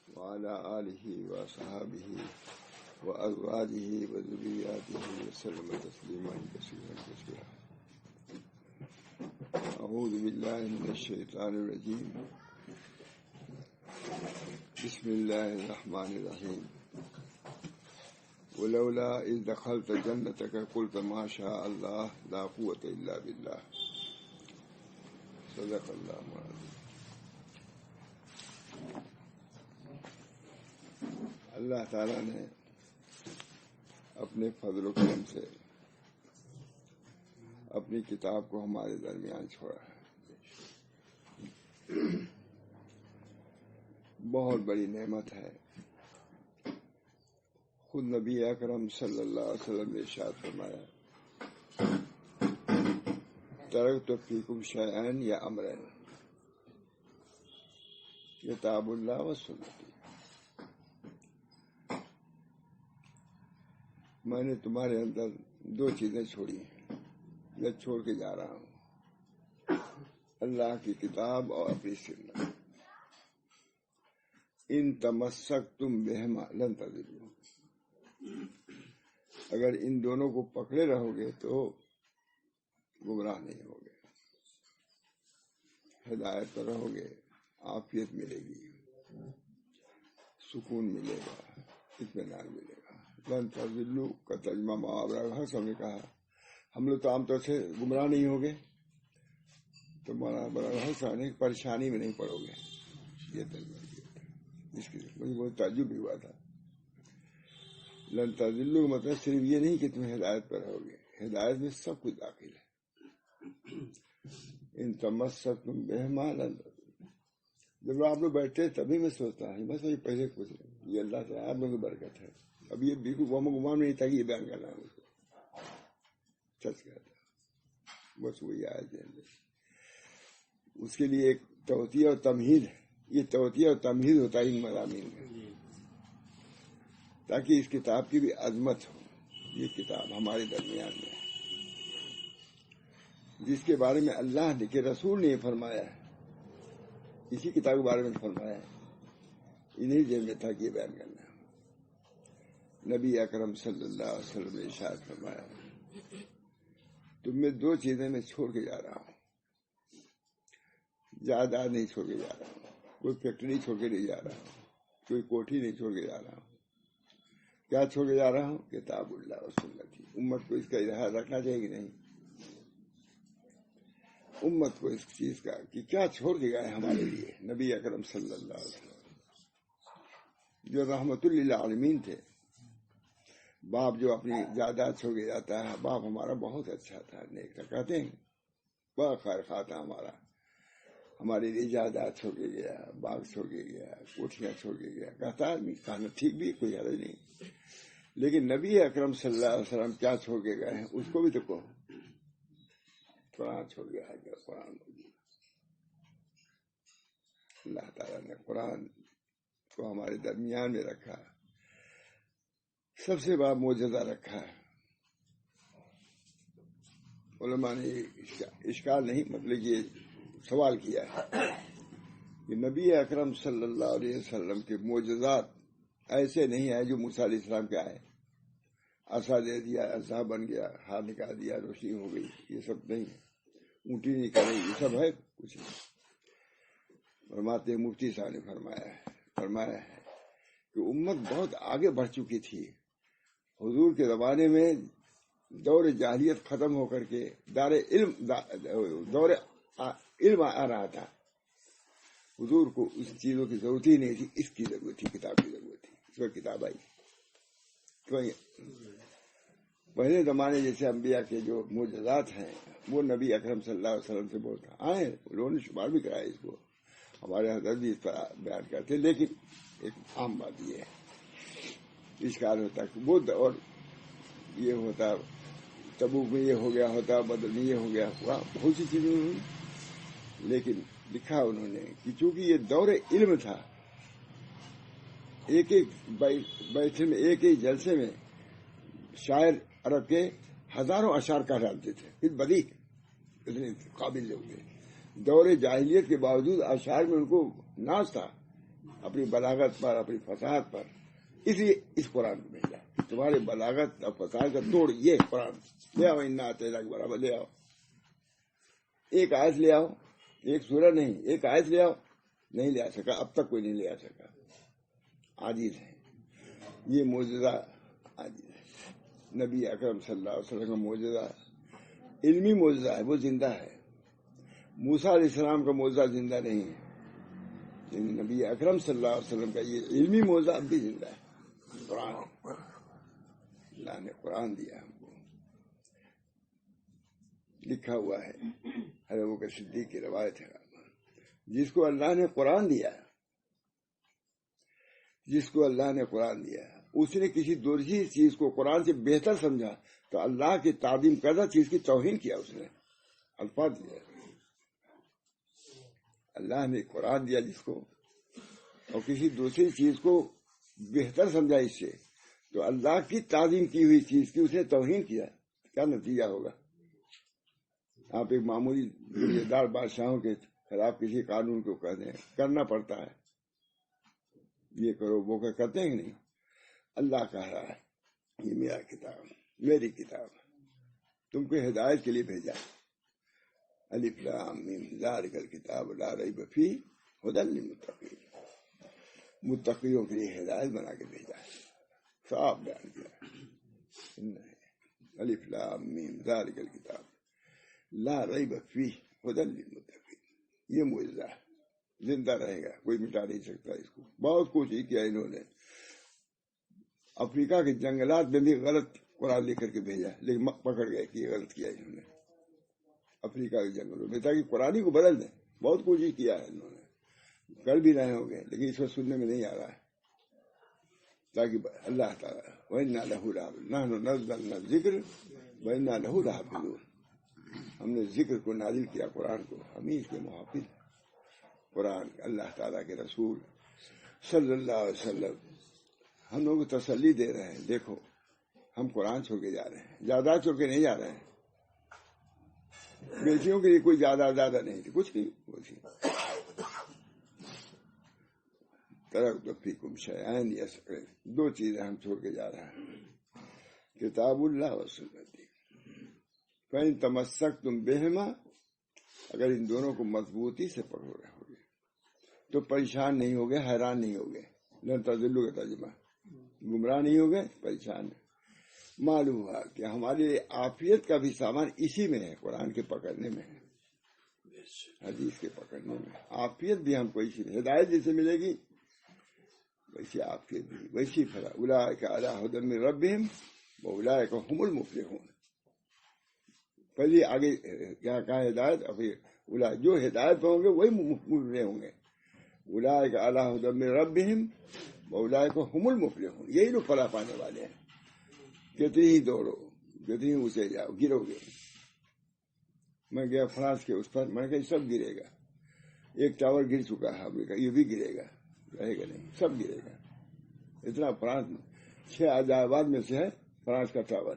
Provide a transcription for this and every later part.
وعلى آله وصحابه وأزواجه وذرياته وسلم تسليما كثيرا كثيرا. أعوذ بالله من الشيطان الرجيم. بسم الله الرحمن الرحيم. ولولا إذ دخلت جنتك قلت ما شاء الله لا قوة إلا بالله. صدق الله العظيم. اللہ تعالیٰ نے اپنے فضل و کرم سے اپنی کتاب کو ہمارے درمیان چھوڑا ہے. بہت بڑی نعمت ہے. خود نبی اکرم صلی اللہ علیہ وسلم نے ارشاد فرمایا ترکت فیکم شیئین یا امرین کتاب اللہ و سنتی. میں نے تمہارے اندر دو چیزیں چھوڑی ہیں یا چھوڑ کے جا رہا ہوں، اللہ کی کتاب اور اپنی سنت. ان تمسکتم بہما لن تضلوا. اگر ان دونوں کو پکڑے رہو گے تو گمراہ نہیں ہوگے، ہدایت پر رہو گے، عافیت ملے گی، سکون ملے گا، اطمینان ملے گا. لن تضلوا کا ترجمہ محاورہ حسن نے کہا ہم لوگ تو عام طور سے گمراہ نہیں ہوگے، تو بڑا حسن نے پریشانی میں نہیں پڑو گے. یہ ترجمہ اس کی مجھے بہت تعجب بھی ہوا تھا. لن تضلوا مطلب صرف یہ نہیں کہ تم ہدایت پر رہو گے، ہدایت میں سب کچھ داخل ہے. ان تمسکتم بہما لن تضلوا. جب آپ لوگ بیٹھتے تبھی میں سوچتا ہوں بس وہی پہلے کچھ نہیں، یہ اللہ تعالیٰ آپ لوگوں کی برکت ہے. اب یہ بالکل غم و گمان نہیں تھا کہ یہ بیان کرنا ہے مجھ کو، سچ کہتا بس وہی آئے تھے. اس کے لیے ایک توطیہ اور تمہید، یہ توطیہ اور تمہید ہوتا ہے ان مضامین میں، تاکہ اس کتاب کی بھی عظمت ہو. یہ کتاب ہمارے درمیان میں ہے جس کے بارے میں اللہ نے کہ رسول نے فرمایا ہے، اسی کتاب کے بارے میں فرمایا ہے. انہیں ذہن میں تھا کہ یہ بیان کرنا ہے. نبی اکرم صلی اللہ علیہ وسلم نے ارشاد فرمایا تم میں دو چیزیں میں چھوڑ کے جا رہا ہوں. جائیداد نہیں چھوڑ کے جا رہا ہوں، کوئی فیکٹری چھوڑ کے نہیں جا رہا ہوں، کوئی کوٹھی نہیں چھوڑ کے جا رہا ہوں. کیا چھوڑ کے جا رہا ہوں؟ کتاب اللہ و سنتی. امت کو اس کا اظہار رکھنا چاہیے کہ نہیں؟ امت کو اس چیز کا کہ کیا چھوڑ کے گئے ہمارے لیے نبی اکرم صلی اللہ علیہ وسلم جو رحمت للعالمین تھے. باپ جو اپنی جائیداد چھوڑ کے جاتا ہے، باپ ہمارا بہت اچھا تھا، نیک تھا، کہتے ہیں بڑا خیر خواہ تھا ہمارا، ہمارے لیے جائیداد چھوڑ کے گیا، باغ چھوڑ کے گیا، کوٹھیاں چھوڑ کے گیا. کہتا آدمی کہنا ٹھیک بھی، کوئی حرج نہیں. لیکن نبی اکرم صلی اللہ علیہ وسلم کیا چھوڑ کے گئے ہیں اس کو بھی تو کہو. قرآن چھوڑ گیا ہے. قرآن اللہ تعالیٰ نے قرآن کو ہمارے درمیان میں رکھا، سب سے بڑا معجزہ رکھا ہے. علماء نے اشکال نہیں مطلب یہ سوال کیا ہے کہ نبی اکرم صلی اللہ علیہ وسلم کے معجزات ایسے نہیں ہیں جو موسیٰ علیہ السلام کے آئے، عصا دے دیا، عصا بن گیا، ہاتھ نکال دیا، روشنی ہو گئی. یہ سب نہیں ہے. اونٹی نکال گئی، یہ سب ہے کچھ نہیں. فرماتے مفتی صاحب نے فرمایا ہے کہ امت بہت آگے بڑھ چکی تھی. حضور کے زمانے میں دور جاہلیت ختم ہو کر کے دور علم آ رہا تھا. حضور کو اس چیزوں کی ضرورت ہی نہیں تھی، اس کی ضرورت تھی، کتاب کی ضرورت تھی. اس پر کتاب آئی. پہلے زمانے جیسے انبیاء کے جو معجزات ہیں وہ نبی اکرم صلی اللہ علیہ وسلم سے بہت آئے، انہوں نے شمار بھی کرایا اس کو. ہمارے حضرت بھی اس پر بیان کرتے. لیکن ایک عام بات یہ ہے، اشکال ہوتا کہ وہ اور یہ ہوتا، تبوک میں یہ ہو گیا ہوتا، بدر میں یہ ہو گیا ہوا، بہت سی چیزیں ہوئی. لیکن لکھا انہوں نے کہ چونکہ یہ دور علم تھا، ایک ایک بیٹھے میں، ایک ایک جلسے میں شاعر عرب کے ہزاروں اشعار کہہ ڈالتے تھے. پھر بدیع اتنے قابل لوگ تھے. دور جاہلیت کے باوجود اشعار میں ان کو ناز تھا اپنی بلاغت پر، اپنی فصاحت پر، اس لیے اس قرآن کو بھیجا کہ تمہارے بلاغت اور فصاحت کا توڑ یہ قرآن لے آؤ، انا اعطیناک برابر لے آؤ، ایک آیت لے آؤ، ایک سورہ نہیں، ایک آیت لے آؤ، نہیں لے آ سکا، اب تک کوئی نہیں لے آ سکا، عاجز ہے، یہ معجزہ عاجز ہے۔ نبی اکرم صلی اللہ علیہ وسلم کا معجزہ علمی معجزہ ہے، وہ زندہ ہے۔ موسیٰ علیہ السلام کا معجزہ زندہ نہیں ہے، لیکن نبی اکرم صلی اللہ علیہ وسلم کا یہ علمی معجزہ اب بھی زندہ ہے۔ قرآن، اللہ نے قرآن دیا ہم کو، لکھا ہوا ہے، حضرت ابوبکر صدیق کی روایت ہے، جس کو اللہ نے قرآن دیا، جس کو اللہ نے قرآن دیا، اس نے کسی دوسری چیز کو قرآن سے بہتر سمجھا تو اللہ کی تعظیم کردہ چیز کی توہین کیا، اس نے الفاظ دیا۔ اللہ نے قرآن دیا جس کو، اور کسی دوسری چیز کو بہتر سمجھا اس سے، تو اللہ کی تعظیم کی ہوئی چیز کی اس نے توہین کیا، کیا نتیجہ ہوگا؟ آپ ایک معمولی ذمہ دار بادشاہوں کے خلاف کسی قانون کو کہتے ہیں، کرنا پڑتا ہے، یہ کرو وہ کرتے ہیں کہ نہیں؟ اللہ کہہ رہا ہے یہ میرا کتاب، میری کتاب، تم کو ہدایت کے لیے بھیجا، الف لام میم ذالک الکتاب لا ریب فیہ ھدی للمتقین، متقیوں کے لیے ہدایت بنا کے بھیجا ہے، صاف بیان کیا، الف لام میم ذالک الکتاب لا ریب فیہ ھدی للمتقین، یہ معجزہ ہے، زندہ رہے گا، کوئی مٹا نہیں سکتا اس کو۔ بہت کوشش کیا انہوں نے، افریقہ کے جنگلات میں بھی غلط قرآن لکھ کر کے بھیجا، لیکن پکڑ گئے کہ یہ غلط کیا انہوں نے افریقہ کے جنگلوں میں، تاکہ قرآن ہی کو بدل دیں۔ بہت کوشش کیا ہے انہوں نے، کر بھی رہے ہوں گے، لیکن اس وقت سننے میں نہیں آ رہا ہے، تاکہ اللہ تعالیٰ وَإِنَّا لَهُ لَحَافِظُونَ نَحْنُ نَزَّلْنَا الذِّكْرَ وَإِنَّا لَهُ لَحَافِظُونَ، ہم نے ذکر کو نازل کیا، قرآن کو، ہم ہی اس کے محافظ ہیں۔ قرآن اللہ تعالیٰ کے رسول صلی اللہ علیہ وسلم ہم لوگوں کو تسلی دے رہے ہیں، دیکھو ہم قرآن چھوڑ کے جا رہے ہیں، جائیداد چھوڑ کے نہیں جا رہے ہیں، بیٹیوں کے لیے کوئی جائیداد زیادہ نہیں تھی، کچھ نہیں تھی، ترکت فیکم شیئین دو چیزیں ہم چھوڑ کے جا رہے ہیں، کتاب اللہ و سنتی، فإن تمسکتم بہما، اگر ان دونوں کو مضبوطی سے پکڑو رہے ہوگے تو پریشان نہیں ہوگے، حیران نہیں ہوگے، لن تضلوا کا ترجمہ، گمراہ نہیں ہوگے، پریشان نہیں۔ معلوم ہوا کہ ہمارے عافیت کا بھی سامان اسی میں ہے، قرآن کے پکڑنے میں ہے، حدیث کے پکڑنے میں، عافیت بھی ہم کو اسی میں، ہدایت جیسے ملے گی ویسی عافیت بھی، ویسی فلاح، اولئک علی ھدی من ربہم واولئک ھم المفلحون، پہلے آگے کیا کہا ہدایت، اور پھر جو ہدایت پہ ہوں گے وہی مفلح ہوں گے، اولئک علی ھدی من ربہم واولئک ھم المفلحون، یہی لوگ فلاح پانے والے ہیں۔ کتنی ہی دوڑو، کتنی اونچے جاؤ، گرو گے۔ میں گیا فرانس کے اس پر، میں نے کہا سب گرے گا، ایک ٹاور گر چکا ہے امریکہ، یہ بھی گرے گا، رہے گا نہیں، سب گرے گا، اتنا فرانس 6 عجائبات میں سے ہے فرانس کا ٹاور،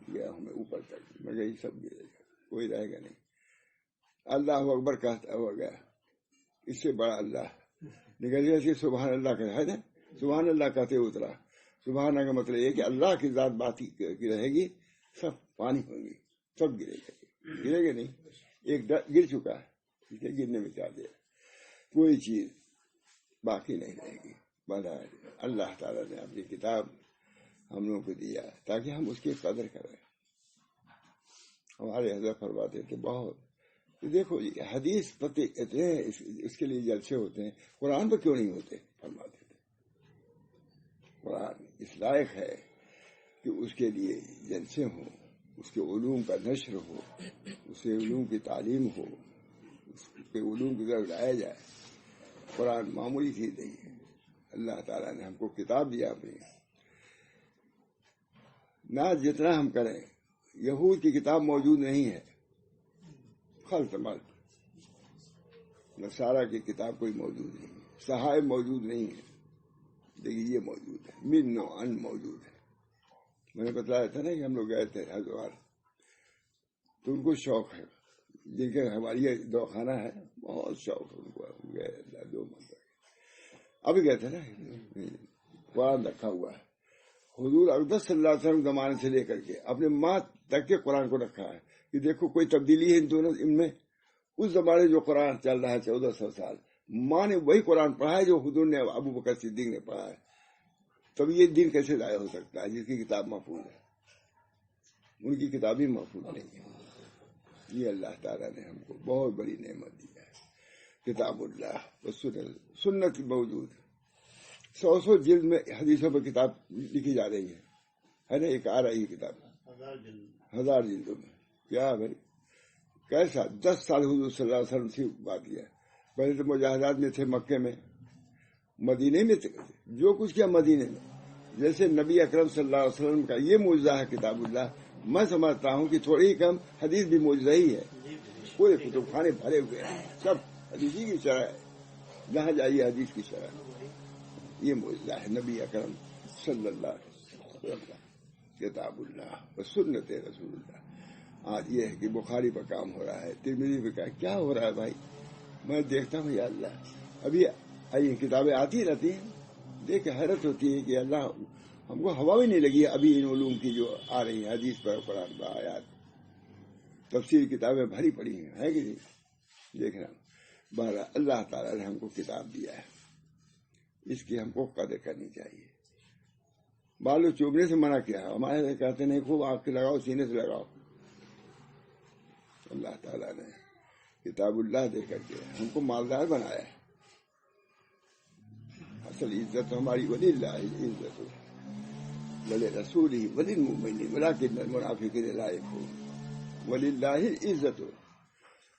گیا ہوں میں اوپر تک، میں کہا سب گرے گا، کوئی رہے گا نہیں۔ اللہ اکبر کہتا ہوا گیا، اس سے بڑا اللہ نکل گیا، سبحان اللہ کا ہے نا، سبحان اللہ کہتے اترا، سبحان کا مطلب یہ کہ اللہ کی ذات باقی کی رہے گی، سب پانی ہوں گی، سب گرے گا، گرے گا نہیں، ایک گر چکا ہے، اس کے گرنے میں کیا دیا، کوئی چیز باقی نہیں رہے گی۔ بڑا اللہ تعالیٰ نے اپنی کتاب ہم لوگوں کو دیا تاکہ ہم اس کی قدر کریں۔ ہمارے حضرت فرماتے تھے بہت، دیکھو جی حدیث پتے اتنے اس کے لیے جلسے ہوتے ہیں، قرآن پہ کیوں نہیں ہوتے؟ فرماتے تھے قرآن اس لائق ہے کہ اس کے لیے جلسے ہوں، اس کے علوم کا نشر ہو، اس کے علوم کی تعلیم ہو، اس کے علوم کی طرف لایا جائے۔ قرآن معمولی چیز نہیں ہے، اللہ تعالیٰ نے ہم کو کتاب دیا اپنی، نہ جتنا ہم کریں، یہود کی کتاب موجود نہیں ہے، خلط ملط، نصارہ کی کتاب کوئی موجود نہیں ہے، صحائف موجود نہیں ہے، لیکن یہ موجود ہے، من و ان موجود ہے۔ میں نے بتایا تھا نا کہ ہم لوگ گئے تھے ہریدوار، تو ان کو شوق ہے جن کا ہماری یہ دو خانہ ہے بہت شوق ان کو گئے اللہ دو منتر ابھی گئے تھے نا قرآن رکھا ہوا ہے حضور اقدس صلی اللہ علیہ وسلم زمانے سے لے کر کے اپنے ماں تک کے قرآن کو رکھا ہے کہ دیکھو کوئی تبدیلی ہے ان دونوں ان میں. اس زمانے جو قرآن چل رہا ہے 1400 سال ماں نے وہی قرآن پڑھا ہے جو حضور نے ابو بکر صدیق نے پڑھا ہے. تب یہ دین کیسے ضائع ہو سکتا ہے جس کی کتاب محفوظ ہے؟ ان کی کتاب ہی محفوظ نہیں ہے. یہ اللہ تعالیٰ نے ہم کو بہت بڑی نعمت دی ہے. کتاب اللہ و سنت موجود 100 جلد میں حدیثوں پر کتاب لکھی جا رہی ہے نا. ایک آ رہی ہے کتاب 1000 جلدوں میں. کیا بھائی کیسا 10 سال حضور صلی اللہ علیہ وسلم سے بات کیا. پہلے تو مجاہدات میں تھے مکے میں مدینے میں تھے. جو کچھ کیا مدینے میں جیسے نبی اکرم صلی اللہ علیہ وسلم کا یہ معجزہ ہے کتاب اللہ. میں سمجھتا ہوں کہ تھوڑی کم حدیث بھی معجزہ ہی ہے. پورے کتب خانے بھرے ہوئے ہیں سب حدیثی کی شرح ہے. جہاں جائیے حدیث کی شرح. یہ معجزہ ہے نبی اکرم صلی اللہ علیہ وسلم کتاب اللہ و سنت رسول اللہ. آج یہ ہے کہ بخاری پر کام ہو رہا ہے ترمذی پہ کیا ہو رہا ہے بھائی. میں دیکھتا ہوں یا اللہ ابھی یہ کتابیں آتی رہتی ہیں دیکھ کے حیرت ہوتی ہے کہ اللہ ہم کو ہوا بھی نہیں لگی ہے ابھی ان علوم کی جو آ رہی ہیں حدیث پر قرآن پر آیات تفسیر کتابیں بھری پڑی ہیں ہے کہ نہیں. دیکھ رہا ہوں بہرحال اللہ تعالیٰ نے ہم کو کتاب دیا ہے اس کی ہم کو قدر کرنی چاہیے. بالو چوبنے سے منع کیا ہے ہمارے کہتے نہیں خوب آنکھ کے لگاؤ سینے سے لگاؤ. اللہ تعالیٰ نے کتاب اللہ دے کر کے ہم کو مالدار بنایا ہے. اصل عزت ہماری ولی اللہ عزت ولی رسول ہی ولی المؤمنین ولکن المنافقین لا یعلمون. ولی اللہ عزت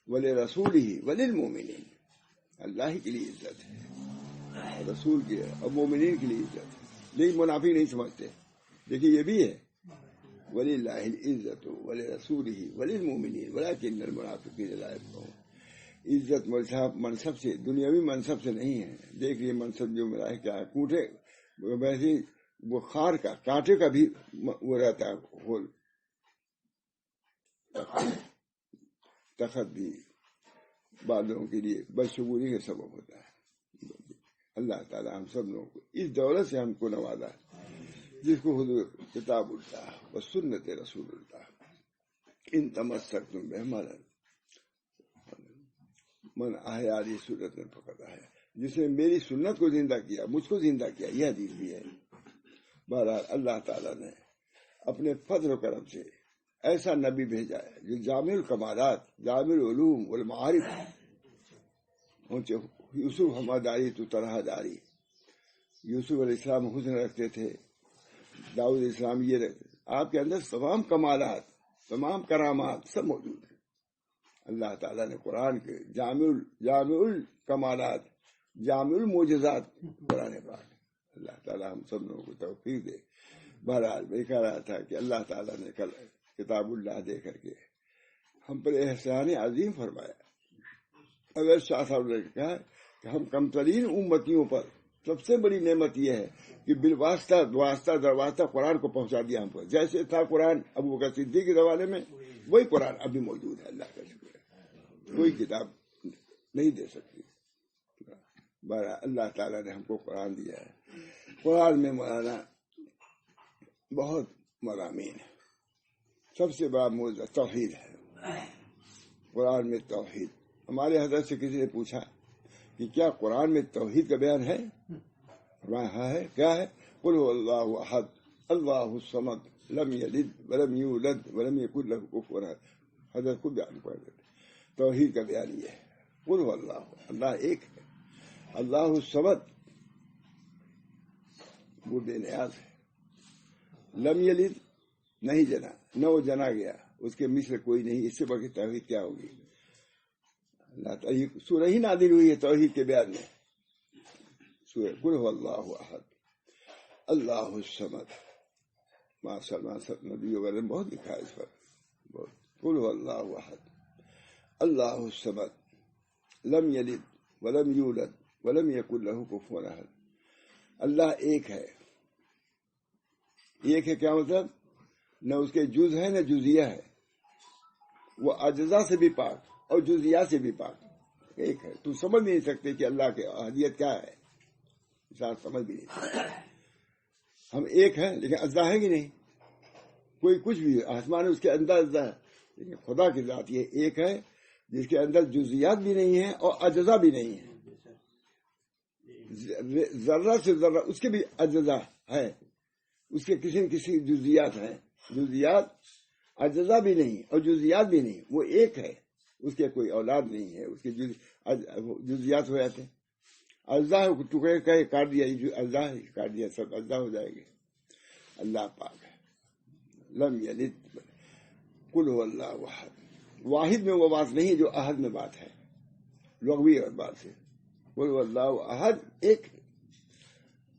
ولی رسول ہی ولی المؤمنین. اللہ کے لیے عزت ہے رسول کی اور مومنین کے لیے عزت ہے. لیکن منافق نہیں سمجھتے. دیکھیے یہ بھی ہے ولی اللہ عزت ولی رسول ہی ولی المؤمنین ولکن المنافقین لا یعلمون. عزت منصب سے دنیاوی منصب سے نہیں ہے. دیکھ لیے منصب جو ملا ہے کیا کوٹے ویسے وہ خار کا کانٹے کا بھی وہ رہتا ہے ہول تخت بھی بادلوں کے لیے بدشگونی کا سبب ہوتا ہے. اللہ تعالیٰ ہم سب لوگوں کو اس دولت سے ہم کو نوازا جس کو حضور کتاب اللہ و سنت رسول اللہ ان تمسکتم بہمانا من احیا لی سنت فقط احیا. جس نے میری سنت کو زندہ کیا مجھ کو زندہ کیا یہ حدیث بھی ہے. بہرحال اللہ تعالیٰ نے اپنے فضل و کرم سے ایسا نبی بھیجا ہے جو جامع الکمالات جامع العلوم والمعارف. یوسف ہماداری تو طرح داری. یوسف علیہ السلام حسن رکھتے تھے داؤد علیہ السلام یہ رکھتے. آپ کے اندر تمام کمالات تمام کرامات سب موجود ہیں. اللہ تعالیٰ نے قرآن کے جامع الکمالات جامع المعجزات قرآن پاک. اللہ تعالیٰ ہم سب لوگوں کو توفیق دے. بہرحال میں کہہ رہا تھا کہ اللہ تعالیٰ نے کل کتاب اللہ دے کر کے ہم پر احسان عظیم فرمایا. اگر شاہ صاحب نے کہا کہ ہم کم ترین امتیوں پر سب سے بڑی نعمت یہ ہے کہ بالواسطہ درواسطہ قرآن کو پہنچا دیا ہم پر. جیسے تھا قرآن ابو بکر صدیق کے زمانے میں وہی قرآن ابھی موجود ہے. اللہ کا شکر ہے. کوئی کتاب نہیں دے سکتی. بارہ اللہ تعالیٰ نے ہم کو قرآن دیا ہے. قرآن میں مولانا بہت مضامین ہے. سب سے بڑا موضوع توحید ہے. قرآن میں توحید. ہمارے حضرت سے کسی نے پوچھا کہ کیا قرآن میں توحید کا بیان ہے؟ ہاں ہے. کیا ہے؟ قل هو اللہ احد اللہ الصمد لم یلد ولم یولد ولم یکن لہ کفوا احد. حضرت خود بیان کر دیتے. توحید کا بیان یہ ہے قل هو اللہ اللہ ایک ہے. اللہ الصمد وہ بے نیاز ہے. لم یلد نہیں جنا نہ وہ جنا گیا اس کے مثل کوئی نہیں. اس سے بڑھ کے توحید کیا ہوگی؟ اللہ تعالیٰ سورہ ہی نازل ہوئی ہے توحید کے بیان میں. سورہ قل هو اللہ احد اللہ الصمد. ماشاء اللہ نبی وغیرہ بہت لکھا ہے اس پر. قل هو اللہ احد اللہ الصمد لم یلد ولم یولد ولم یکن لہ کفوا احد. اللہ ایک ہے. ایک ہے کیا مطلب؟ نہ اس کے جز ہے نہ جزیہ ہے. وہ اجزا سے بھی پاک اور جزیات سے بھی پاک ایک ہے. تم سمجھ نہیں سکتے کہ اللہ کی احدیت کیا ہے، انسان سمجھ بھی نہیں سکتے. ہم ایک ہیں لیکن اجزا ہے کہ نہیں، کوئی کچھ بھی آسمان ہے اس کے اندر اجزا ہے، لیکن خدا کی ذات یہ ایک ہے جس کے اندر جزیات بھی نہیں ہیں اور اجزا بھی نہیں ہے. ذرہ سے ذرہ اس کے بھی اجزا ہے، اس کے کسی نہ کسی جزیات ہیں. جزیات اجزا بھی نہیں اور جزیات بھی نہیں، وہ ایک ہے. اس کے کوئی اولاد نہیں ہے، اس کے جزیات ہو جاتے ہیں. اجزا ٹکڑے کا کاٹ دیا، اجزا کاٹ دیا، سب اجزا ہو جائے گے. اللہ پاک ہے. لم یلد، قل هو اللہ احد. واحد میں وہ بات نہیں جو احد میں بات ہے، لغوی بات ہے. قل هو اللہ احد ایک.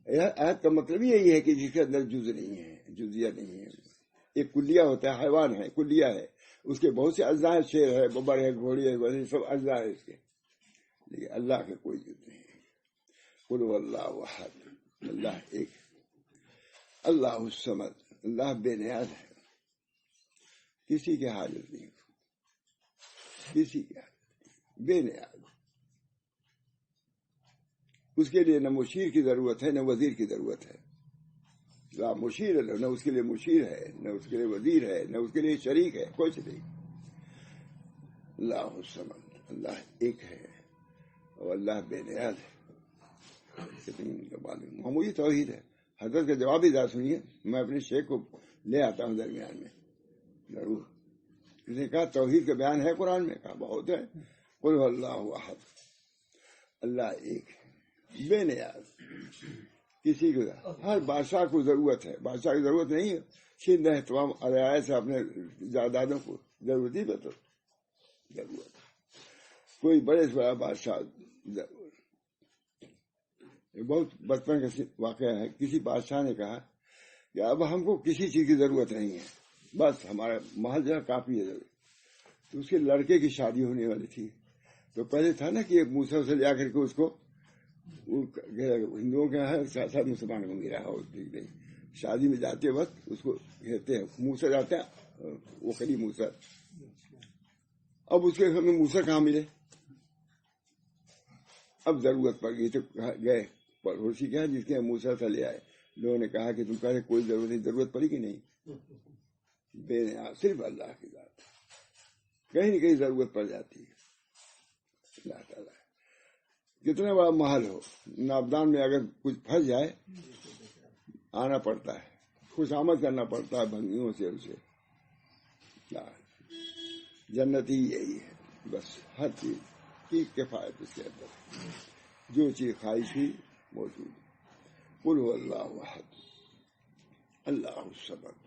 احد کا مطلب یہی ہے کہ جس کے اندر جز نہیں ہے، جزیہ نہیں ہے. ایک کلیہ ہوتا ہے، حیوان ہے، کلیہ ہے، اس کے بہت سے اجزاء ہیں. شیر ہے، ببر ہے، گھوڑی ہے، سب اجزاء ہے اس کے، لیکن اللہ کے کوئی جز نہیں ہے. قل هو اللہ احد، اللہ ایک. اللہ الصمد، اللہ بے نیاز ہے، کسی کے حاجت نہیں، کسی کے حاجت نہیں، بے نیاز. اس کے لیے نہ مشیر کی ضرورت ہے نہ وزیر کی ضرورت ہے. لا مشیر ہے، نہ اس کے لیے مشیر ہے، نہ اس کے لیے وزیر ہے، نہ اس کے لیے شریک ہے، کوئی شریک. اللہ الصمد، اللہ ایک ہے اور اللہ بے نیاز ہے. معمولی توحید ہے. حضرت کا جواب ہی ذرا سنیے. میں اپنے شیخ کو لے آتا ہوں درمیان میں ضرور. اس نے کہا توحید کا بیان ہے قرآن میں؟ کہا بہت ہے. قل هو اللہ احد، اللہ ایک ہے، بے نیاز. کسی کو ہر بادشاہ کو ضرورت ہے، بادشاہ کی ضرورت نہیں ہے. چھین رہے تمام رعایا سے اپنے جائیدادوں کو، ضرورت ہی بتو ضرورت. کوئی بڑے سے بڑا بادشاہ بہت بچپن کا واقعہ ہے. کسی بادشاہ نے کہا کہ اب ہم کو کسی چیز کی ضرورت نہیں ہے، بس ہمارا محل جو ہے کافی ہے ضرورت. تو اس کے لڑکے کی شادی ہونے والی تھی. تو پہلے تھا نا کہ موسیٰ سے لے کر کے اس کو، ہندوؤں کے یہاں ساتھ مسلمانوں کو گرا ہو، شادی میں جاتے وقت اس کو کہتے ہیں موسیٰ جاتے ہیں، وہ قریب موسیٰ. اب اس کے ہمیں موسیٰ کہاں ملے؟ اب ضرورت پڑ گئی تو گئے پڑوسی کیا جس کے موسیٰ سے لے آئے. لوگوں نے کہا کہ تم کہہ رہے کوئی ضرورت نہیں، ضرورت پڑی کہ نہیں؟ بے نیاز صرف اللہ کی ذات. کہیں نہ کہیں ضرورت پڑ جاتی ہے. اللہ تعالیٰ کتنا بڑا محل ہو، نابدان میں اگر کچھ پھنس جائے آنا پڑتا ہے، خوش آمد کرنا پڑتا ہے بھنگیوں سے اسے. جنتی یہی ہے بس، ہر چیز کی کفایت اس کے اندر، جو چیز خواہش تھی موجود. قل هو اللہ احد، اللہ الصمد،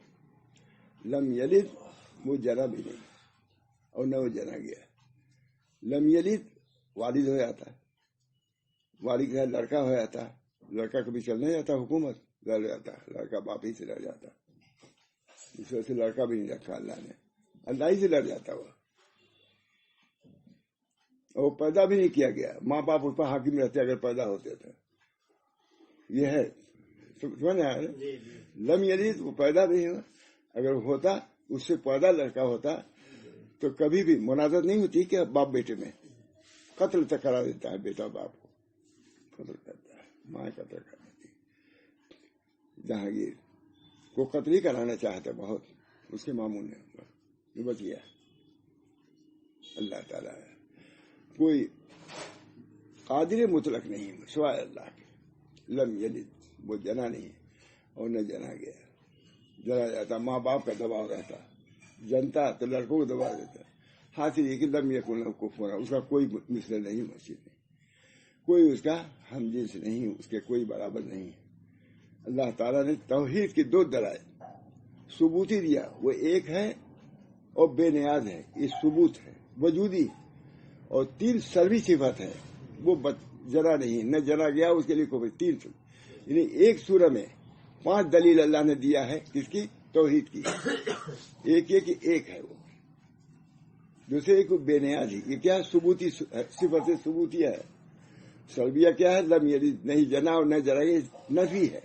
لم یلد، وہ جنا بھی نہیں اور نہ وہ جنا گیا. لم یلد والد ہو جاتا ہے، والد کا لڑکا ہو جاتا ہے، لڑکا کبھی چلنے جاتا حکومت لڑ جاتا ہے، لڑکا باپ ہی سے لڑ جاتا ہے. اس وجہ سے لڑکا بھی نہیں رکھا اللہ نے، اللہ ہی سے لڑ جاتا ہوا. اور پیدا بھی نہیں کیا گیا، ماں باپ اس پر حاکم رہتے اگر پیدا ہوتے تھے. یہ ہے سمجھ آیا نا. لم یلد وہ پیدا نہیں ہوا، اگر ہوتا اس سے پیدا لڑکا ہوتا تو کبھی بھی مناظرت نہیں ہوتی کہ باپ بیٹے میں. قتل تک کرا دیتا ہے بیٹا باپ کو، قتل کرتا ہے، ماں قتل کر دیتی. جہانگیر کو قتل ہی کرانا چاہتا بہت، اس کے ماموں نے بچ گیا. اللہ تعالیٰ ہے کوئی قادر مطلق نہیں سوائے اللہ کے. لم یلد وہ جنا نہیں اور نہ جنا گیا. جنا جاتا ماں باپ کا دباؤ رہتا، جنتا تو لڑکوں کو دبا دیتا. حاصل یہ کہ لم یکن لہ کفوا، اس کا کوئی مثل نہیں، مسجد نہیں، کوئی اس کا ہم جنس نہیں، اس کے کوئی برابر نہیں. اللہ تعالیٰ نے توحید کی دو دلائل ثبوتی دیا، وہ ایک ہے اور بے نیاز ہے، یہ ثبوت ہے وجودی. اور تین سلبی صفت ہے، وہ جنا نہیں، نہ جنا گیا، اس کے لیے کوئی تین. یعنی ایک سورہ میں 5 دلیل اللہ نے دیا ہے کس کی؟ توحید کی. ایک یہ کہ ایک ہے وہ، دوسرے کو بے نیاز ہی. یہ کیا ثبوتی صفت ثبوتیہ ہے. سلبیہ کیا ہے؟ لم یلد، نہیں جنا اور نہ جنا، یہ نفی ہے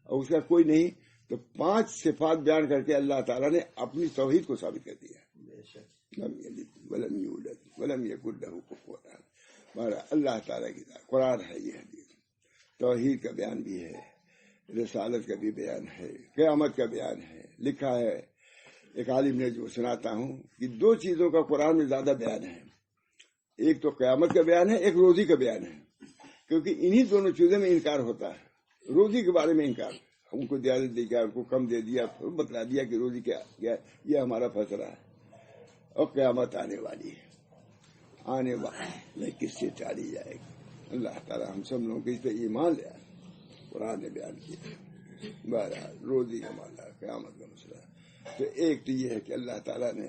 اور اس کا کوئی نہیں. تو 5 صفات بیان کر کے اللہ تعالیٰ نے اپنی توحید کو ثابت کر دیا. لم یلد ولم یولد ولم یکن لہ کفوا احد. ہمارا اللہ تعالیٰ کی قرآن ہے، یہ حدیث توحید کا بیان بھی ہے، رسالت کا بھی بیان ہے، قیامت کا بیان ہے. لکھا ہے ایک عالم نے، جو سناتا ہوں، کہ دو چیزوں کا قرآن میں زیادہ بیان ہے. ایک تو قیامت کا بیان ہے، ایک روزی کا بیان ہے. کیونکہ انہی دونوں چیزوں میں انکار ہوتا ہے. روزی کے بارے میں انکار، ان کو زیادہ دے دیا، ان کو کم دے دیا، بتلا دیا کہ روزی کیا یہ ہمارا فیصلہ ہے. اور قیامت آنے والی ہے، آنے والی کس سے ٹالی جائے گی. اللہ تعالیٰ ہم سب لوگوں کو اس پہ ایمان لے آئے. قرآن نے بیان کیا بہرحال روزی کا معاملہ، قیامت کا مسئلہ. تو ایک تو یہ ہے کہ اللہ تعالیٰ نے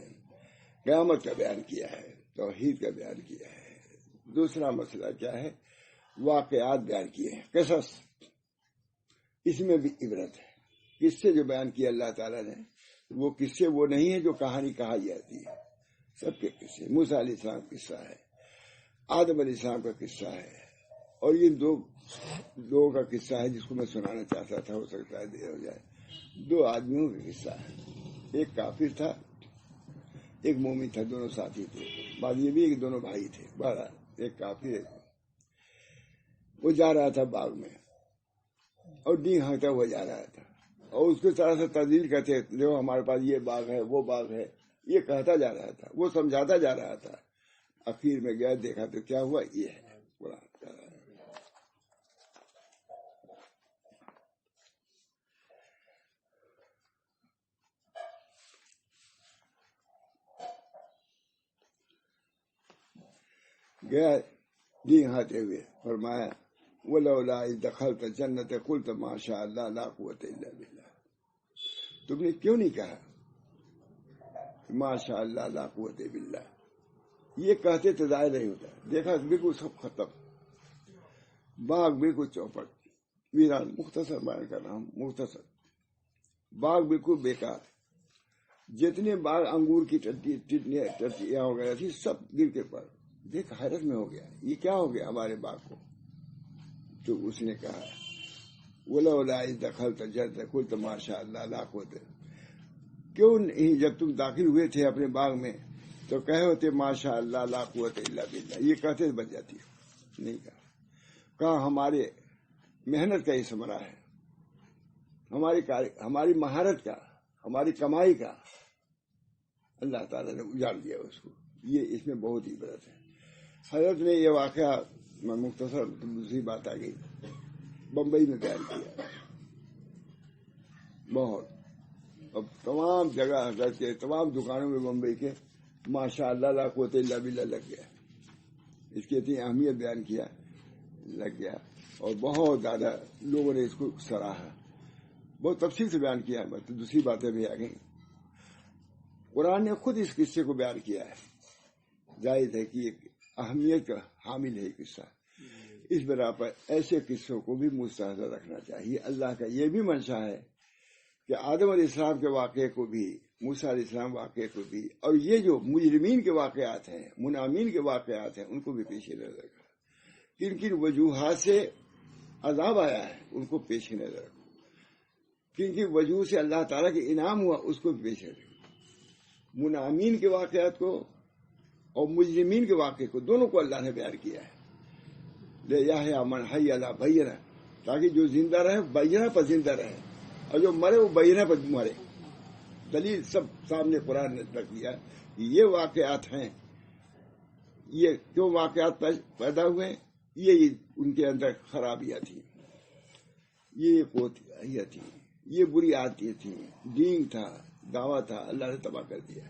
قیامت کا بیان کیا ہے، توحید کا بیان کیا ہے. دوسرا مسئلہ کیا ہے؟ واقعات بیان کیے ہیں، قصص. اس میں بھی عبرت ہے. قصے جو بیان کیا اللہ تعالیٰ نے، وہ قصے وہ نہیں ہے جو کہانی کہائی جاتی ہے. سب کے قصے. موسیٰ علیہ السلام کا قصہ ہے، آدم علیہ السلام کا قصہ ہے، اور یہ دو لوگوں کا قصہ ہے جس کو میں سنانا چاہتا تھا، ہو سکتا ہے دیر ہو جائے. دو آدمیوں کا قصہ ہے. ایک کافر تھا، ایک مومن تھا. دونوں ساتھی تھے. بات یہ بھی ہے کہ دونوں بھائی تھے. بہرحال ایک کافر، وہ جا رہا تھا باغ میں، اور ڈینگ ہانکتا ہوا جا رہا تھا، اور اس کو طرح سے تذلیل کرتے، جو ہمارے پاس یہ باغ ہے، وہ باغ ہے، یہ کہتا جا رہا تھا، وہ سمجھاتا جا رہا تھا. اخیر میں گیا، دیکھا تو کیا ہوا، یہ ہے قرآن. گیا ڈینگ ہانکتے ہوئے، فرمایا وَلَوْلَا إِذْ دَخَلْتَ الْجَنَّةَ قُلْتَ مَا شَاءَ اللَّهُ لَا قُوَّةَ إِلَّا بِاللَّهِ. تم نے کیوں نہیں کہا ما شاء اللہ لا قوت باللہ؟ یہ کہتے تو ظاہر نہیں ہوتا. دیکھا بالکل سب ختم، باغ بالکل چوپٹ، ویران. مختصر بیان کر رہا ہوں، مختصر. باغ بالکل بیکار. جتنے باغ انگور کی ٹٹیاں وغیرہ تھی، سب گر کے پڑ. دیکھ حیرت میں ہو گیا، یہ کیا ہو گیا ہمارے باغ کو. تو اس نے کہا وَلَوْلَا إِذْ دَخَلْتَ الْجَنَّةَ قُلْتَ مَا شَاءَ اللَّهُ لَا قُوَّةَ. کیوں نہیں جب تم داخل ہوئے تھے اپنے باغ میں تو کہے ہوتے ما شاء اللہ لا قوت الا باللہ، یہ کہتے بچ جاتی. نہیں کہا ہمارے محنت کا یہ ثمرہ ہے، ہماری مہارت کا، ہماری کمائی کا. اللہ تعالیٰ نے اجاڑ دیا اس کو. یہ اس میں بہت عبرت ہے. حضرت نے یہ واقعہ، میں مختصر دوسری بات آ گئی، بمبئی میں بیان کیا بہت. اب تمام جگہ حضرت کے تمام دکانوں میں بمبئی کے ماشاء اللہ لا قوت الا باللہ لگ گیا. اس کی اتنی اہمیت بیان کیا، لگ گیا. اور بہت زیادہ لوگوں نے اس کو سراہا، بہت تفصیل سے بیان کیا. بس دوسری باتیں بھی آ گئیں. قرآن نے خود اس قصے کو بیان کیا ہے. ظاہر ہے کہ ایک اہمیت کا حامل ہے قصہ. اس بنا پر ایسے قصوں کو بھی مستحضر رکھنا چاہیے. اللہ کا یہ بھی منشا ہے کہ آدم علیہ السلام کے واقعے کو بھی، موسیٰ علیہ السلام واقعے کو بھی، اور یہ جو مجرمین کے واقعات ہیں، منامین کے واقعات ہیں، ان کو بھی پیش نظر رکھا. کن کن وجوہات سے عذاب آیا ہے ان کو پیش نظر رکھو. کن کن وجوہ سے اللہ تعالیٰ کے انعام ہوا اس کو پیش نظر رکھو. منامین کے واقعات کو اور مجرمین کے واقعے کو، دونوں کو اللہ نے بیان کیا ہے. لِیَحْیَیَ مَنْ حَیَّ عَلَىٰ بَیِّنَةٍ، تاکہ جو زندہ رہے بینہ پر زندہ رہے، اور جو مرے وہ بینہ پر مرے. دلیل سب سامنے قرآن نے رکھ دیا. یہ واقعات ہیں. یہ کیوں واقعات پیدا ہوئے؟ یہ ان کے اندر خرابیاں تھیں، یہ کوتاہیاں تھیں، یہ بری عادتیں تھیں، دین تھا، دعویٰ تھا، اللہ نے تباہ کر دیا.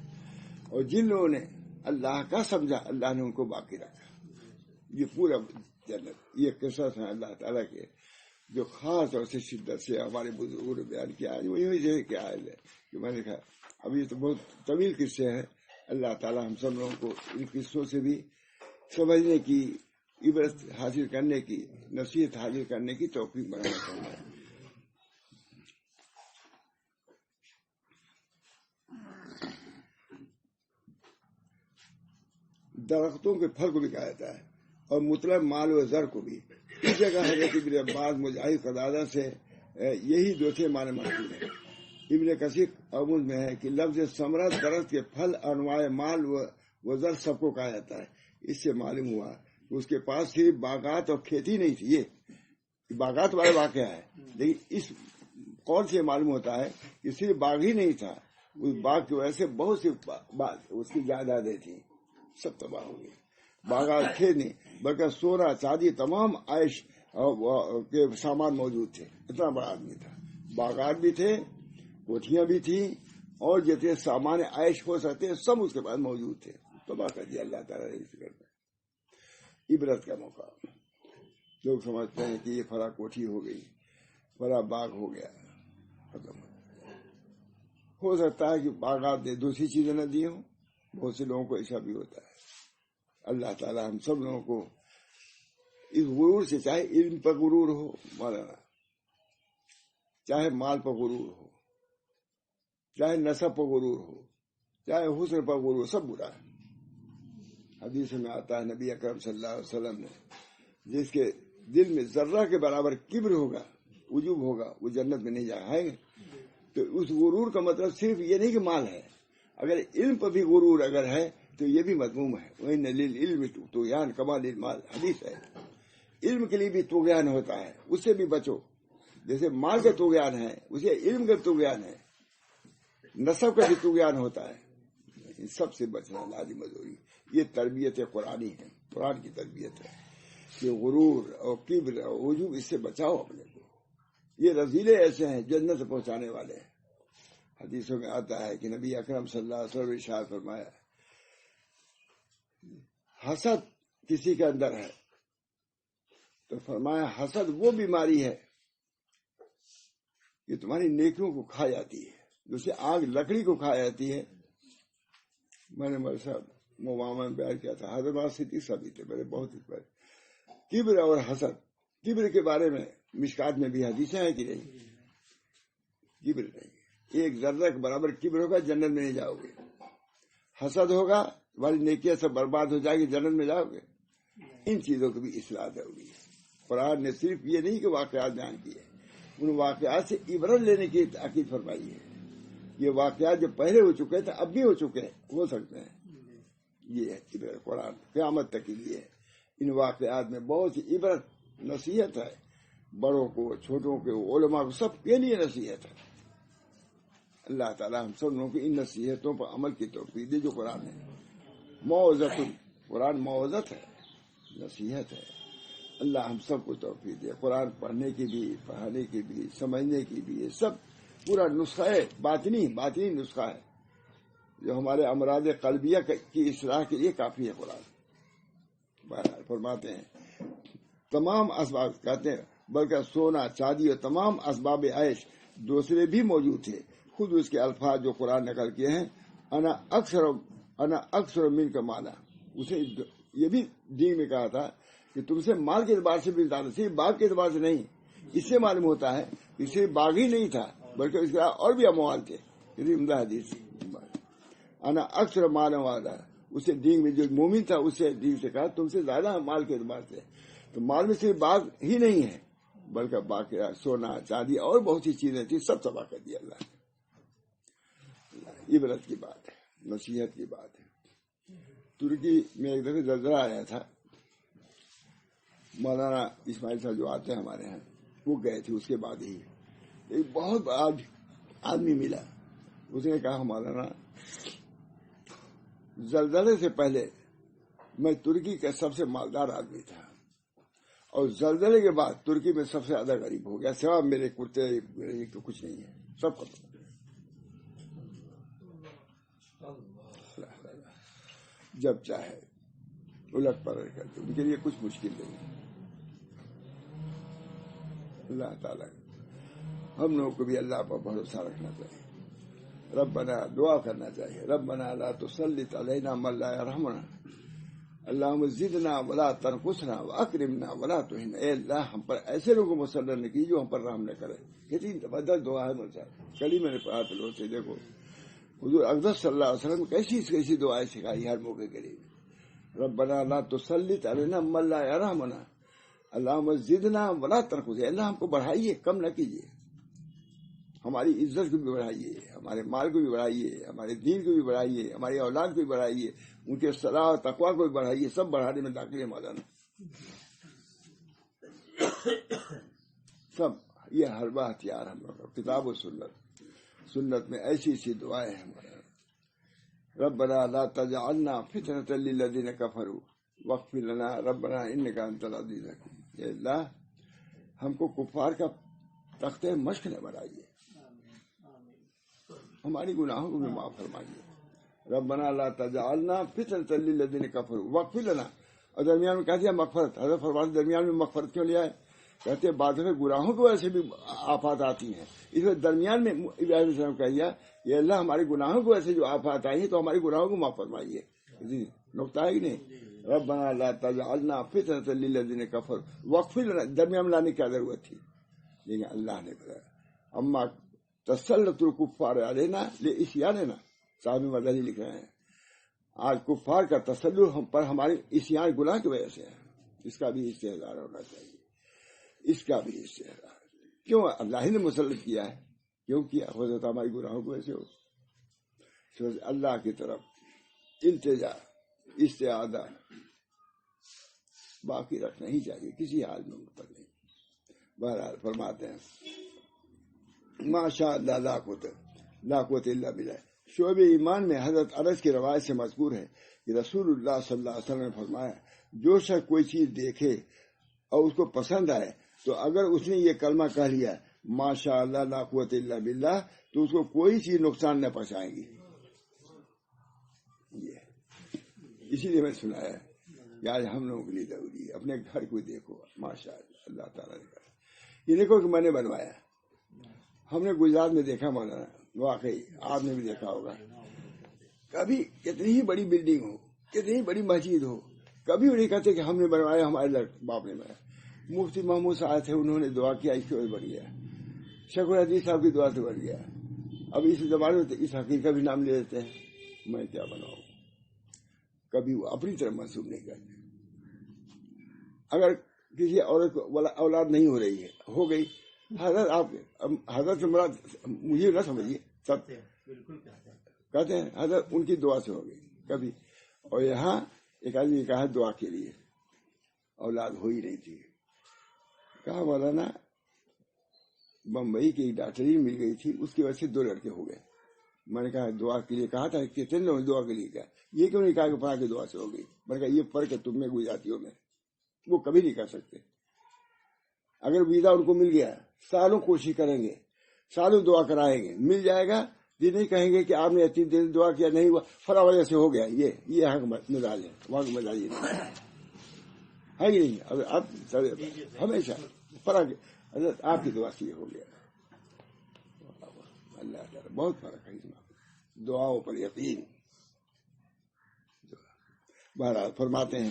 اور جن لوگوں نے اللہ کا سمجھا، اللہ نے ان کو باقی رکھا. یہ پورا جنت، یہ قصص ہیں اللہ تعالیٰ کے جو خاص طور سے شدت سے ہمارے بزرگوں نے بیان کیا ہے. وہی سے کیا حال ہے کہ میں نے کہا اب یہ تو بہت طویل قصے ہیں. اللہ تعالیٰ ہم سب لوگوں کو ان قصوں سے بھی سمجھنے کی، عبرت حاصل کرنے کی، نصیحت حاصل کرنے کی توفیق بنانا چاہیے. درختوں کے پھل کو بھی کہا جاتا ہے، اور مطلب مال و زر کو بھی. اس جگہ حضرت ابن عباس، مجاہد، قتادہ سے یہی دو تھے معنی مشہور ہیں. ابن کثیر عمود میں ہے کہ لفظ ثمرہ درخت کے پھل انواع مال و زر سب کو کہا جاتا ہے. اس سے معلوم ہوا کہ اس کے پاس صرف باغات اور کھیتی نہیں تھی. یہ باغات والا واقعہ ہے، لیکن اس قول سے معلوم ہوتا ہے کہ صرف باغ ہی نہیں تھا، اس باغ کی وجہ سے بہت سی اس کی جائیدادیں تھیں، سب تباہ ہو گئی. باغات تھے نہیں بلکہ سونا چاندی تمام عائش کے سامان موجود تھے. اتنا بڑا آدمی تھا. باغات بھی تھے، کوٹھیاں بھی تھیں، اور جتنے سامان عائش ہو سکتے سب اس کے پاس موجود تھے. تباہ کر دیا اللہ تعالیٰ نے. اس میں عبرت کا موقع. لوگ سمجھتے ہیں کہ یہ فلاں کوٹھی ہو گئی، فلاں باغ ہو گیا، ختم. ہو سکتا ہے کہ باغات نے دوسری چیزیں نہ دی ہوں. بہت سے لوگوں کو ایسا بھی ہوتا ہے. اللہ تعالیٰ ہم سب لوگوں کو اس غرور سے، چاہے علم پر غرور ہو مولانا، چاہے مال پر غرور ہو، چاہے نسب پر غرور ہو، چاہے حسن پر غرور، سب برا ہے. حدیث میں آتا ہے نبی اکرم صلی اللہ علیہ وسلم نے جس کے دل میں ذرہ کے برابر کبر ہوگا، عجب ہوگا، وہ جنت میں نہیں جائے گا. تو اس غرور کا مطلب صرف یہ نہیں کہ مال ہے. اگر علم پر بھی غرور اگر ہے تو یہ بھی مذموم ہے. وَإِنَّ لِلْعِلْمِ طُغْيَانًا كَمَا لِلْمَالِ، حدیث ہے. علم کے لیے بھی طغیان ہوتا ہے، اس سے بھی بچو. جیسے مال کا طغیان ہے اسے علم کا طغیان ہے، نسب کا بھی طغیان ہوتا ہے. ان سب سے بچنا لازم ضروری. یہ تربیت قرآنی ہے، قرآن کی تربیت ہے کہ غرور اور کبر اور عجب اس سے بچاؤ اپنے کو. یہ رذیلے ایسے ہیں جنت پہنچانے والے ہیں. حدیثوں میں آتا ہے کہ نبی اکرم صلی اللہ علیہ وسلم نے ارشاد فرمایا حسد کسی کے اندر ہے تو فرمایا حسد وہ بیماری ہے کہ تمہاری نیکیوں کو کھا جاتی ہے، جسے آگ لکڑی کو کھا جاتی ہے. میں نے میرے ساتھ میں بیان کیا تھا، حضرت صدیق صاحب تھے میرے بہت ہی بڑے. کبر اور حسد. کبر کے بارے میں مشکات میں بھی حدیثیں ہیں کہ نہیں؟ کبر نہیں. ایک ذرہ کے برابر کبر ہوگا جنت میں نہیں جاؤ گے. حسد ہوگا تمہاری نیکیاں سب برباد ہو جائے گی، جنت میں جاؤ گے. ان چیزوں کی بھی اصلاح ضروری ہے. قرآن نے صرف یہ نہیں کہ واقعات بیان کیے، ان واقعات سے عبرت لینے کی تاکید فرمائی ہے. یہ واقعات جو پہلے ہو چکے تھے اب بھی ہو چکے ہیں، ہو سکتے ہیں. یہ ہے عبرت. قرآن قیامت تک کے لیے ان واقعات میں بہت سی عبرت نصیحت ہے. بڑوں کو، چھوٹوں کو، علماء کو، سب کے لیے نصیحت ہے. اللہ تعالیٰ ہم سب لوگوں کی ان نصیحتوں پر عمل کی توفیق دے جو قرآن ہے. موعظۃ، قرآن موعظت ہے، نصیحت ہے. اللہ ہم سب کو توفیق دے. قرآن پڑھنے کی بھی، پڑھانے کی بھی، سمجھنے کی بھی، یہ سب پورا نسخہ ہے، باطنی نسخہ ہے جو ہمارے امراض قلبیہ کی اصلاح کے لیے کافی ہے. قرآن بہرحال فرماتے ہیں تمام اسباب، کہتے ہیں بلکہ سونا چاندی اور تمام اسباب عیش دوسرے بھی موجود تھے. خود اس کے الفاظ جو قرآن نقل کیے ہیں، انا اکثر من کا مانا. اسے یہ بھی دین میں کہا تھا کہ تم سے مال کے اعتبار سے بھی زیادہ، صرف باغ کے اعتبار سے نہیں. اس سے معلوم ہوتا ہے کہ صرف باغ ہی نہیں تھا بلکہ اس کے اور بھی اموال تھے. یہ عمدہ حدیث. انا اکثر مال والا، اسے دین میں جو مومن تھا اس سے دین سے کہا تم سے زیادہ مال کے اعتبار سے. تو مال میں صرف باغ ہی نہیں ہے بلکہ باقی سونا چاندی اور بہت سی چیزیں تھیں، سب تباہ کر دیا اللہ نے. عبرت کی بات ہے، نصیحت کی بات ہے. ترکی میں ایک دفعہ زلزلہ آیا تھا. مولانا اسماعیل صاحب جو آتے ہیں ہمارے یہاں، وہ گئے تھے. اس کے بعد ہی ایک بہت بڑا آدمی ملا. اس نے کہا مولانا زلزلے سے پہلے میں ترکی کا سب سے مالدار آدمی تھا، اور زلزلے کے بعد ترکی میں سب سے زیادہ غریب ہو گیا، سوا میرے کرتے میرے تو کچھ نہیں ہے، سب ختم. جب چاہے الٹ پلٹ کرتے ان کے لیے کچھ مشکل نہیں. اللہ تعالیٰ ہم لوگوں کو بھی اللہ پر بھروسہ رکھنا چاہیے. ربنا دعا کرنا چاہیے، ربنا لا تسلط علینا من لا يرحمنا، اللہم زدنا ولا تنقصنا واکرمنا ولا تہنا. اے اللہ ہم پر ایسے لوگوں مسلط نہ کیجیے جو ہم پر رحم نہ کرے. کتنی زبردست دعا ہے مجھے. کل ہی میں نے پڑھا تھا لوگوں سے. دیکھو حضور اقدس صلی اللہ علیہ وسلم کیسی دعائیں سکھائی ہر موقع کے لیے. ربنا لا تسلط علینا من لا يرحمنا، اللہم زدنا ولا تنقصنا. اللہ ہم کو بڑھائیے، کم نہ کیجیے. ہماری عزت کو بھی بڑھائیے، ہمارے مال کو بھی بڑھائیے، ہمارے دین کو بھی بڑھائیے، ہماری اولاد کو بھی بڑھائیے، ان کے صلاح و تقویٰ کو بھی بڑھائیے، سب بڑھانے میں داخل ہے مولانا، سب یہ حربہ ہتھیار ہم لوگ کتاب و سنت میں ایسی ایسی دعائیں ہیں ہمارے ربنا لا تجعلنا فتنة للذین کفروا واغفر لنا ربنا انک انت العزیز الحکیم. اے اللہ ہم کو کفار کا تختہ مشق نہ بنائیے، ہماری گناہوں کو بھی معاف فرمائیے. ربنا لا تجعلنا فتنة للذین کفروا واغفر لنا. اور درمیان میں کہہ دیا مغفرت. حضرت فرماتے درمیان میں مغفرت کیوں لیا ہے؟ کہتے ہیں بعد میں گناہوں کی وجہ سے بھی آفات آتی ہیں، اس لیے درمیان میں ابراہیم علیہ السلام کہہ دیا یہ اللہ ہمارے گناہوں کی وجہ سے جو آفات آئی ہیں تو ہمارے گناہوں کو معاف فرمائیے. جی نقطہ ہے کہ نہیں؟ ربنا لا تجعلنا فتنة للذین کفروا واغفر لنا، درمیان میں لانے کی کیا ضرورت تھی؟ لیکن اللہ نے بتایا اما تسلط الکفار علینا لعصیاننا. صاحب مدنی لکھ رہے ہیں آج کفار کا تسلط ہم پر ہمارے عصیان گناہ کی وجہ سے ہے. اس کا بھی استحضار ہونا چاہیے، اس کا بھی استحضار. کیوں اللہ ہی نے مسلط کیا ہے؟ کیوں کیا؟ ہو جاتا ہماری گناہوں کو ایسے ہو. اللہ کی طرف التجا استعادہ باقی رکھنا ہی چاہیے، کسی حال میں اوپر نہیں. بہرحال فرماتے ہیں ماشاء اللہ لا قوت الا باللہ. شعب ایمان میں حضرت انس کی روایت سے مذکور ہے کہ رسول اللہ صلی اللہ علیہ وسلم نے فرمایا جو شخص کوئی چیز دیکھے اور اس کو پسند آئے تو اگر اس نے یہ کلمہ کہہ لیا ماشاء اللہ لا قوت الا باللہ تو اس کو کوئی چیز نقصان نہ پہنچائے گی. اسی لیے میں سنایا کہ آج ہم لوگوں کے لیے ضروری ہے اپنے گھر کو دیکھو ماشاء اللہ. اللہ تعالیٰ نے کہا یہ دیکھو کہ میں نے بنوایا. ہم نے گجرات میں دیکھا مولانا، واقعی آپ نے بھی دیکھا ہوگا، کبھی کتنی ہی بڑی بلڈنگ ہو، کتنی ہی بڑی مسجد ہو، کبھی وہ نہیں کہتے کہ ہم نے بنوایا، ہمارے باپ نے بنایا. مفتی محمود صاحب تھے، انہوں نے دعا کیا، اس کی وجہ بن گیا. شیخ الحدیث صاحب کی دعا سے بن گیا. اب اس زمانے میں اس حقیقت کا بھی نام لے لیتے ہیں میں کیا بناؤں. کبھی وہ اپنی طرف منسوخ نہیں کرتے. اگر کسی عورت کو اولاد نہیں ہو رہی ہے، ہو گئی، حضرت آپ حضرت سے مراد مجھے نہ سمجھیے، سب کہتے ہیں حضرت ان کی دعا سے ہو گئی کبھی. اور یہاں ایک آدمی نے کہا دعا کے لیے اولاد ہو ہی نہیں تھی. کہا مولانا بمبئی کی ایک ڈاکٹری مل گئی تھی، اس کی وجہ سے 2 لڑکے ہو گئے. میں نے کہا دعا کے لیے کہا تھا، کتنے لوگوں نے دعا کے لیے کہا، یہ کیوں نہیں کہا کہ فلاں کی دعا سے ہو گئی؟ میں نے کہا یہ فرق ہے تم میں گجراتیوں میں، وہ کبھی نہیں کر سکتے. اگر ویزا ان کو مل گیا سالوں کوشش کریں گے، سالوں دعا کرائیں گے، مل جائے گا. یہ نہیں کہیں گے کہ آپ نے اتنی دیر دعا کیا نہیں ہوا فلاں وجہ سے ہو گیا. یہ یہاں کا مزاج ہے، وہاں کا مزاج یہ نہیں ہے ہی نہیں. اب ہمیشہ فرق حضرت آپ کی دعا سے یہ ہو گیا. اللہ تعالیٰ بہت فرق ہے اس میں، دعاؤں پر یقین. بہرحال فرماتے ہیں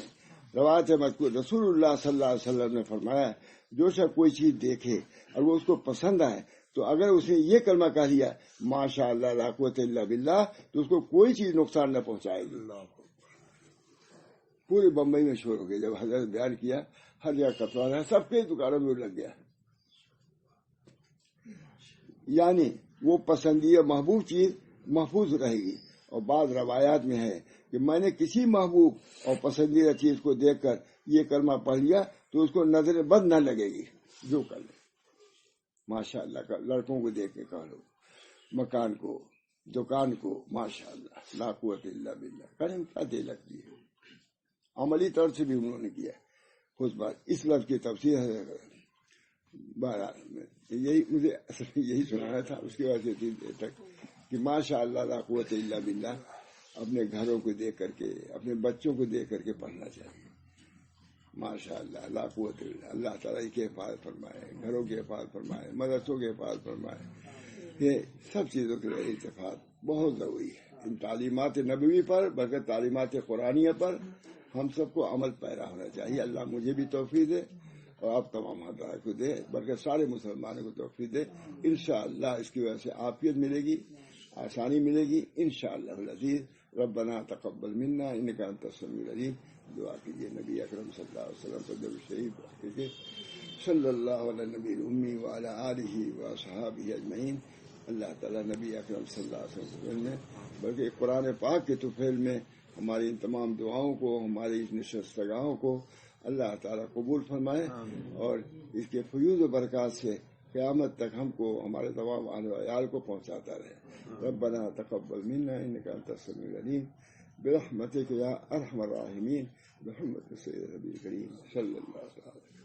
روایت مذکور رسول اللہ صلی اللہ علیہ وسلم نے فرمایا جو شخص کوئی چیز دیکھے اور وہ اس کو پسند آئے تو اگر اس نے یہ کلمہ کہہ لیا ماشاء اللہ لا قوت الا باللہ تو اس کو کوئی چیز نقصان نہ پہنچائے گی. پورے بمبئی میں شور ہو گیا جب حضرت بیان کیا، ہر جگہ کتوا رہا، سب کے دکانوں میں لگ گیا. یعنی وہ پسندیدہ محبوب چیز محفوظ رہے گی. اور بعض روایات میں ہے کہ میں نے کسی محبوب اور پسندیدہ چیز کو دیکھ کر یہ کلمہ پڑھ لیا تو اس کو نظر بد نہ لگے گی. جو کر لے ماشاء اللہ کا، لڑکوں کو دیکھ کے کہہ لو، مکان کو، دکان کو، ماشاء اللہ لا قوت الا باللہ کریں کیا دے لگتی ہے. عملی طور سے بھی انہوں نے کیا. خود بات اس لفظ کی تفسیر ہے. یہی مجھے یہی سنانا تھا، اس کی وجہ سے دیر تک کہ ماشاء اللہ لا قوت الا باللہ اپنے گھروں کو دیکھ کر کے، اپنے بچوں کو دیکھ کر کے پڑھنا چاہیے. ماشاء اللہ لا قوت الا اللہ تعالیٰ کی حفاظت فرمائے، گھروں کی حفاظت فرمائے، مدرسوں کی حفاظت فرمائے. یہ سب چیزوں کے لیے اتفاق بہت ضروری ہے. ان تعلیمات نبوی پر بلکہ تعلیمات قرآنیہ پر ہم سب کو عمل پیرا ہونا چاہیے. اللہ مجھے بھی توفیق دے اور آپ تمام حضرات کو دے، بلکہ سارے مسلمانوں کو توفیق دے. انشاءاللہ اس کی وجہ سے عافیت ملے گی، آسانی ملے گی انشاءاللہ العزیز. ربنا تقبل منا انک انت السمیع العلیم. دعا کیجیے نبی اکرم صلی اللہ علیہ وسلم پر درود شریف صلی اللہ علیہ نبی الامی وعلی آلہ واصحابہ اجمعین. اللہ تعالیٰ نبی اکرم صلی اللہ علیہ وسلم میں بلکہ قرآن پاک کے طفیل میں ہماری ان تمام دعاؤں کو، ہماری اس نشستگاہوں کو اللہ تعالیٰ قبول فرمائے اور اس کے فیوز و برکات سے قیامت تک ہم کو، ہمارے تمام اہل و عیال کو پہنچاتا رہے۔ ربنا تقبل منا انک انت السمیع العلیم برحمتک یا ارحم الراحمین، بحرمت سید نبی کریم صلی اللہ علیہ وسلم۔